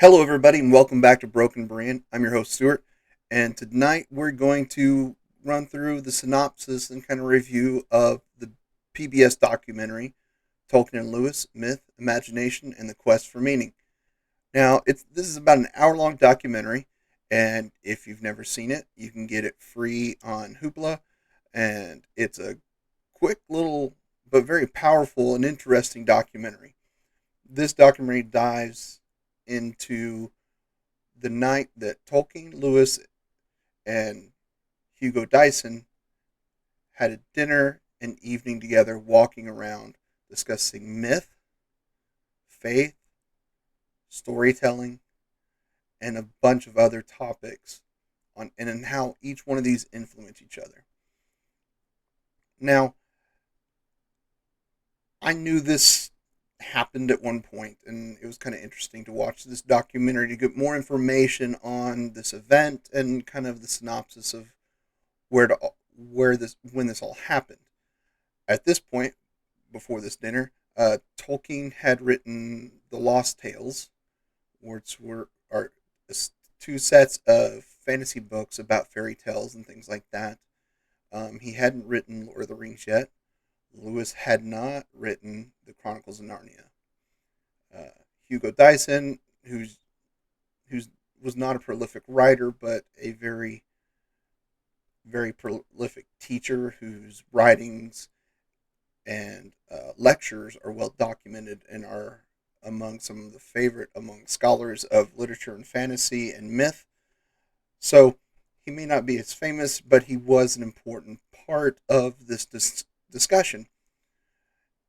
Hello, everybody, and welcome back to Broken Brand. I'm your host, Stuart, and tonight we're going to run through the synopsis and kind of review of the PBS documentary, Tolkien and Lewis, Myth, Imagination, and the Quest for Meaning. Now, this is about an hour-long documentary, and if you've never seen it, you can get it free on Hoopla, and it's a quick little but very powerful and interesting documentary. This documentary dives into the night that Tolkien, Lewis, and Hugo Dyson had a dinner and evening together, walking around discussing myth, faith, storytelling, and a bunch of other topics and how each one of these influence each other. Now, I knew this happened at one point, and it was kind of interesting to watch this documentary to get more information on this event and kind of the synopsis of where to where this when this all happened. At this point, before this dinner, Tolkien had written the Lost Tales, which were are two sets of fantasy books about fairy tales and things like that. He hadn't written Lord of the Rings yet. Lewis had not written the Chronicles of Narnia. Hugo Dyson, who's was not a prolific writer, but a very prolific teacher whose writings and lectures are well documented and are among some of the favorite among scholars of literature and fantasy and myth. So he may not be as famous, but he was an important part of this discussion.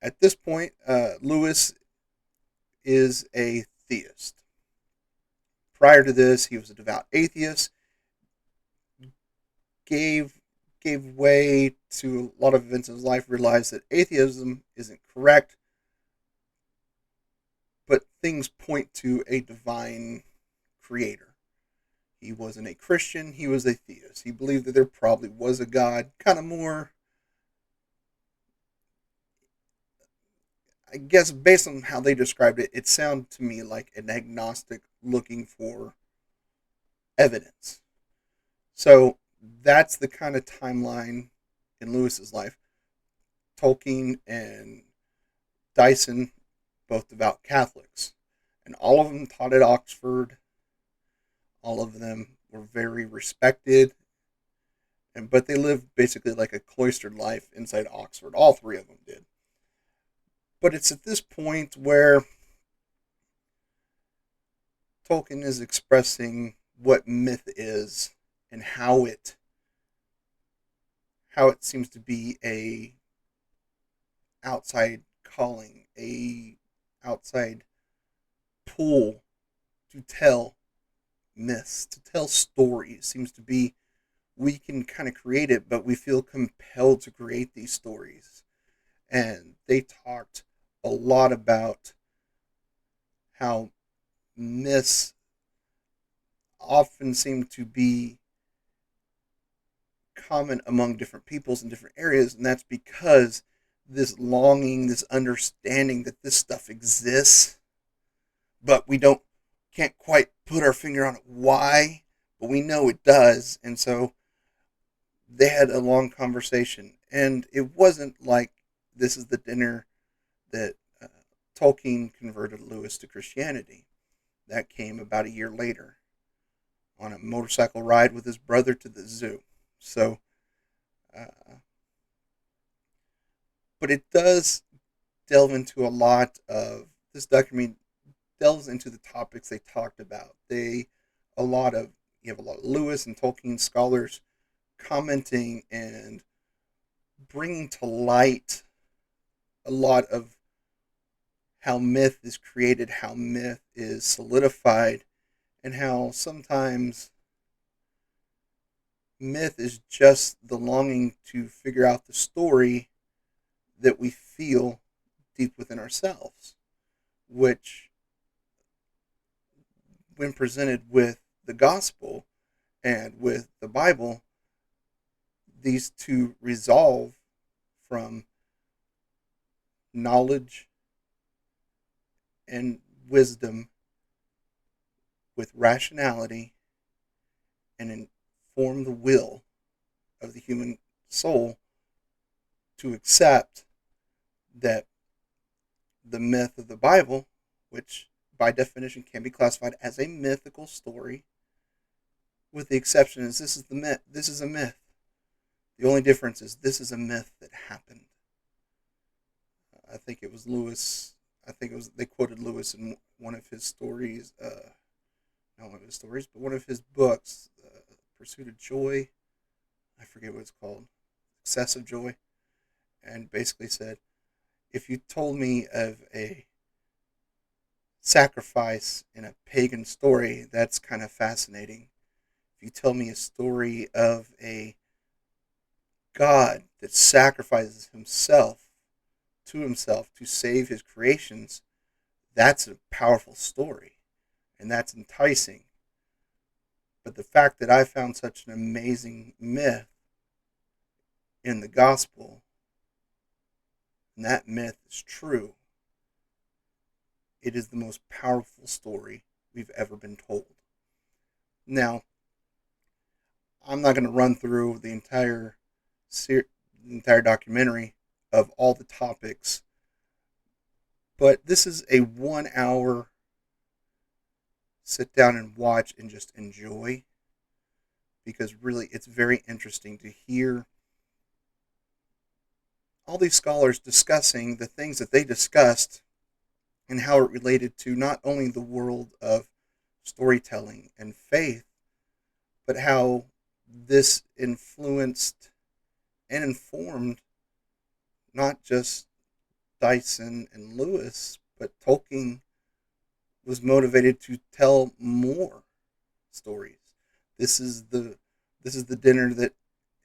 At this point, Lewis is a theist. Prior to this, he was a devout atheist. Gave gave way to a lot of events in his life. Realized that atheism isn't correct, but things point to a divine creator. He wasn't a Christian. He was a theist. He believed that there probably was a God. Kind of more, I guess, based on how they described it, it sounded to me like an agnostic looking for evidence. So that's the kind of timeline in Lewis's life. Tolkien and Dyson, both devout Catholics, and all of them taught at Oxford. All of them were very respected, and but they lived basically like a cloistered life inside Oxford. All three of them did. But it's at this point where Tolkien is expressing what myth is and how it seems to be a outside calling, a outside pull to tell myths, to tell stories. Seems to be we can kind of create it, but we feel compelled to create these stories. And they talked a lot about how myths often seem to be common among different peoples in different areas, and that's because this longing, this understanding that this stuff exists, but we don't can't quite put our finger on it why, but we know it does, and so they had a long conversation, and it wasn't like this is the dinner that Tolkien converted Lewis to Christianity. That came about a year later on a motorcycle ride with his brother to the zoo. So, uh, but it does delve into a lot of this documentary delves into the topics they talked about. A lot of you have a lot of Lewis and Tolkien scholars commenting and bringing to light a lot of how myth is created, how myth is solidified, and how sometimes myth is just the longing to figure out the story that we feel deep within ourselves, which, when presented with the gospel and with the Bible, these two resolve from knowledge and wisdom with rationality and inform the will of the human soul to accept that the myth of the Bible, which by definition can be classified as a mythical story, with the exception is this is the myth. This is a myth. The only difference is this is a myth that happened. I think it was Lewis. I think it was they quoted Lewis in one of his stories. Not one of his stories, but one of his books, Pursuit of Joy. I forget what it's called. Excessive Joy, and basically said, if you told me of a sacrifice in a pagan story, that's kind of fascinating. If you tell me a story of a God that sacrifices himself to save his creations, that's a powerful story and that's enticing. But the fact that I found such an amazing myth in the gospel, and that myth is true, it is the most powerful story we've ever been told. Now, I'm not going to run through the entire documentary of all the topics, but this is a 1 hour sit down and watch and just enjoy, because really it's very interesting to hear all these scholars discussing the things that they discussed and how it related to not only the world of storytelling and faith, but how this influenced and informed not just Dyson and Lewis, but Tolkien was motivated to tell more stories. This is the dinner that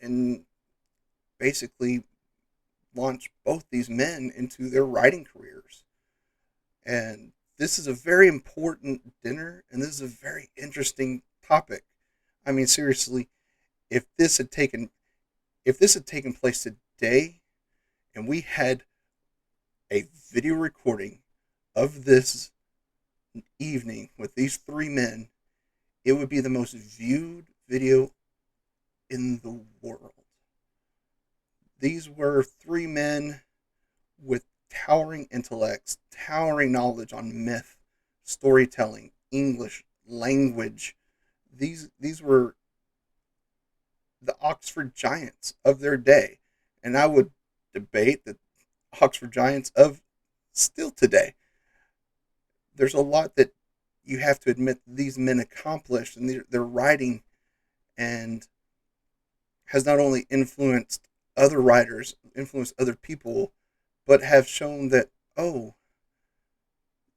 and basically launched both these men into their writing careers. And this is a very important dinner, and this is a very interesting topic. I mean, seriously, if this had taken place today, and we had a video recording of this evening with these three men, it would be the most viewed video in the world. These were three men with towering intellects, towering knowledge on myth, storytelling, English, language. These were the Oxford giants of their day. And I would debate that Oxford giants of still today. There's a lot that you have to admit these men accomplished, and their writing and has not only influenced other writers, influenced other people, but have shown that, oh,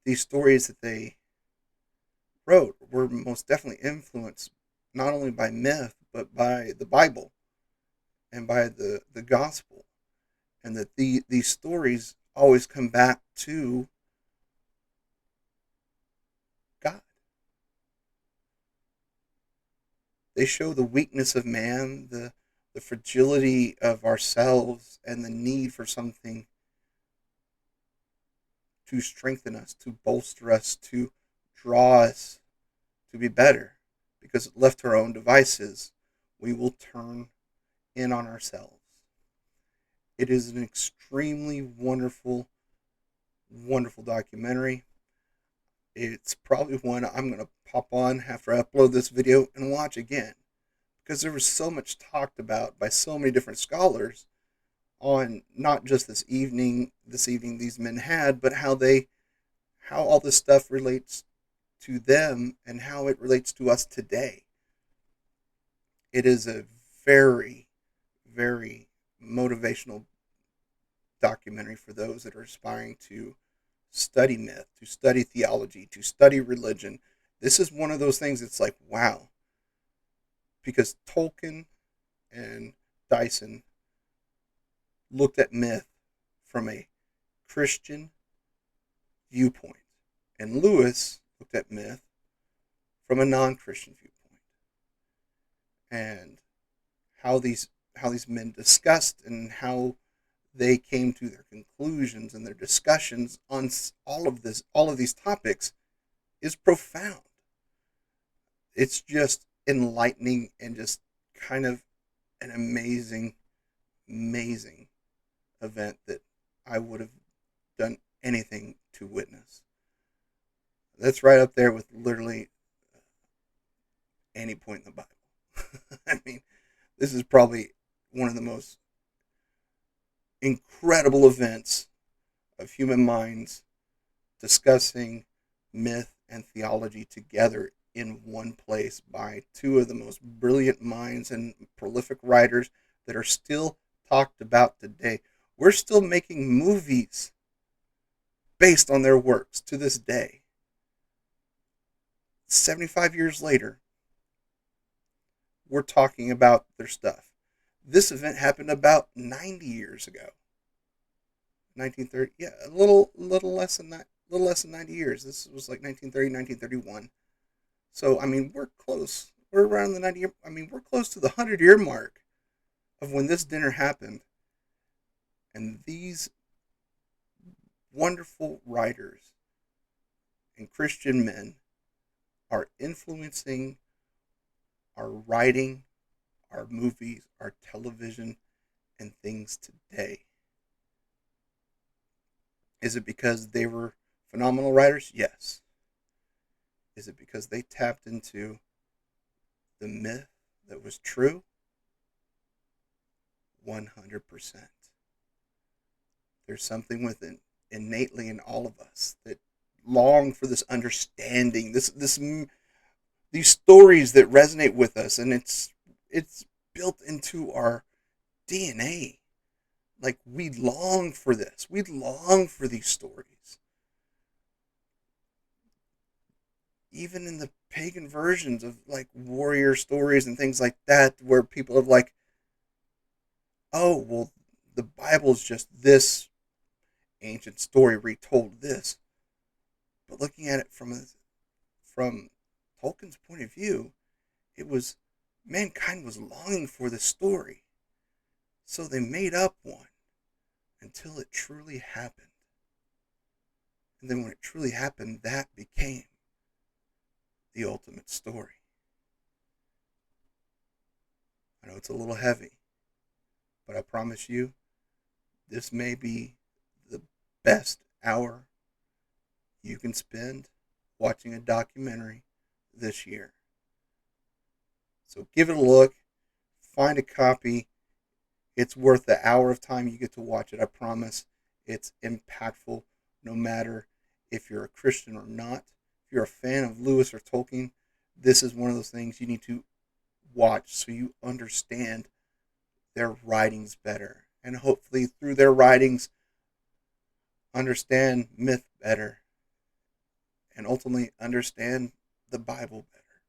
these stories that they wrote were most definitely influenced not only by myth, but by the Bible and by the gospel. And that these stories always come back to God. They show the weakness of man, the fragility of ourselves, and the need for something to strengthen us, to bolster us, to draw us to be better. Because left to our own devices, we will turn in on ourselves. It is an extremely wonderful, wonderful documentary. It's probably one I'm going to pop on after I upload this video and watch again, because there was so much talked about by so many different scholars on not just this evening these men had, but how all this stuff relates to them and how it relates to us today. It is a very, very motivational documentary for those that are aspiring to study myth, to study theology, to study religion. This is one of those things that's like, wow. Because Tolkien and Dyson looked at myth from a Christian viewpoint, and Lewis looked at myth from a non-Christian viewpoint. And how these men discussed and how they came to their conclusions and their discussions on all of these topics is profound. it's just enlightening and just kind of an amazing, amazing event that I would have done anything to witness. That's right up there with literally any point in the Bible. I mean, this is probably one of the most incredible events of human minds discussing myth and theology together in one place by two of the most brilliant minds and prolific writers that are still talked about today. We're still making movies based on their works to this day. 75 years later, we're talking about their stuff. This event happened about 90 years ago. 1930, yeah, a little less than that, little less than 90 years. This was like 1930, 1931. So, I mean, we're close. We're around the 90 year, I mean, we're close to the 100-year mark of when this dinner happened. And these wonderful writers and Christian men are influencing our writing, our movies, our television, and things today. Is it because they were phenomenal writers? Yes. Is it because they tapped into the myth that was true? 100%. There's something within innately in all of us that long for this understanding, these stories that resonate with us, and it's built into our DNA. Like, we long for this. We long for these stories. Even in the pagan versions of like warrior stories and things like that, where people have like, oh, well, the Bible's just this ancient story retold this. But looking at it from Tolkien's point of view, it was mankind was longing for this story. So they made up one until it truly happened. And then when it truly happened, that became the ultimate story. I know it's a little heavy, but I promise you, this may be the best hour you can spend watching a documentary this year. So give it a look, find a copy. It's worth the hour of time you get to watch it. I promise it's impactful no matter if you're a Christian or not. If you're a fan of Lewis or Tolkien, this is one of those things you need to watch so you understand their writings better. And hopefully through their writings, understand myth better. And ultimately understand the Bible better.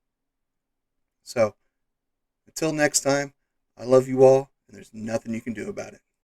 So, until next time, I love you all, and there's nothing you can do about it.